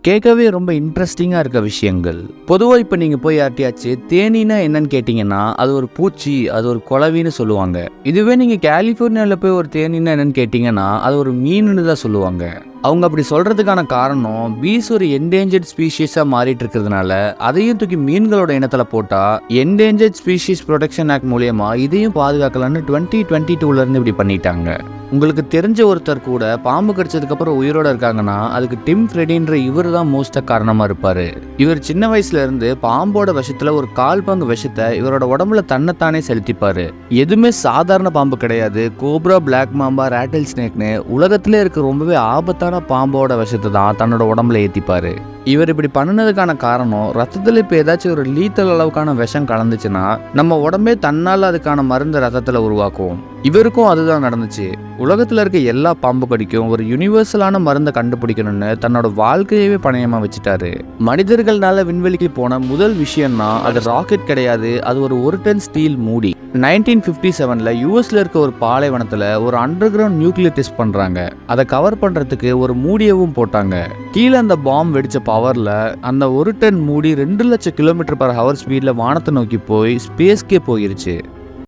கேட்கவே ரொம்ப இன்ட்ரெஸ்டிங்காக இருக்க விஷயங்கள். பொதுவாக இப்போ நீங்கள் போய் யார்ட்டையாச்சு தேனீனா என்னன்னு கேட்டிங்கன்னா அது ஒரு பூச்சி, அது ஒரு குளவின்னு சொல்லுவாங்க. இதுவே நீங்கள் கலிஃபோர்னியாவில் போய் ஒரு தேனீனா என்னன்னு கேட்டிங்கன்னா அது ஒரு மீனுன்னு தான் சொல்லுவாங்க. அவங்க அப்படி சொல்கிறதுக்கான காரணம் பீஸ் ஒரு என்டேஞ்சர்ட் ஸ்பீஷீஸாக மாறிட்டு இருக்கிறதுனால அதையும் தூக்கி மீன்களோட இனத்தில் போட்டால் என்டேஞ்சர்ட் ஸ்பீஷீஸ் ப்ரொடெக்ஷன் ஆக்ட் மூலயமா இதையும் பாதுகாக்கலான்னு 2022 இப்படி பண்ணிட்டாங்க. உங்களுக்கு தெரிஞ்ச ஒருத்தர் கூட பாம்பு கடிச்சதுக்கப்புறம் உயிரோட இருக்காங்கன்னா அதுக்கு டிம் ஃப்ரெடின்ற இவர் தான் மோஸ்ட்டாக காரணமாக இருப்பார். இவர் சின்ன வயசுல இருந்து பாம்போட விஷத்தில் ஒரு 1/4 பங்கு விஷத்தை இவரோட உடம்புல தன்னைத்தானே செலுத்திப்பார். எதுவுமே சாதாரண பாம்பு கிடையாது. கோப்ரா, பிளாக் மாம்பா, ரேட்டில் ஸ்னேக்னு உலகத்திலே இருக்க ரொம்பவே ஆபத்தான பாம்போட விஷத்தை தான் தன்னோட உடம்புல ஏற்றிப்பார். இவர் இப்படி பண்ணினதுக்கான காரணம் ரத்தத்தில் இப்போ ஏதாச்சும் ஒரு லீத்தல் அளவுக்கான விஷம் கலந்துச்சுன்னா நம்ம உடம்பே தன்னால் அதுக்கான மருந்து ரத்தத்தில் உருவாக்கும். இவருக்கும் அதுதான் நடந்துச்சு. உலகத்தில் இருக்க எல்லா பாம்பு கடிக்கும் ஒரு யுனிவர்சலான மருந்தை கண்டுபிடிக்கணும்னு தன்னோட வாழ்க்கையவே பணயமாக வச்சுட்டாரு. மனிதர்களால விண்வெளிக்கு போன முதல் விஷயம்னா அது ராக்கெட் கிடையாது, அது ஒரு டன் ஸ்டீல் மூடி. 1957 யூஎஸ்ல இருக்க ஒரு பாலைவனத்தில் ஒரு அண்டர் கிரவுண்ட் நியூக்ளியர் டெஸ்ட் பண்ணுறாங்க. அதை கவர் பண்ணுறதுக்கு ஒரு மூடியவும் போட்டாங்க. கீழே அந்த பாம்பு வெடிச்ச பவரில் அந்த 1 டன் மூடி 2 லட்சம் கிலோமீட்டர்/ஹவர் ஸ்பீடில் வானத்தை நோக்கி போய் ஸ்பேஸ்க்கே போயிருச்சு.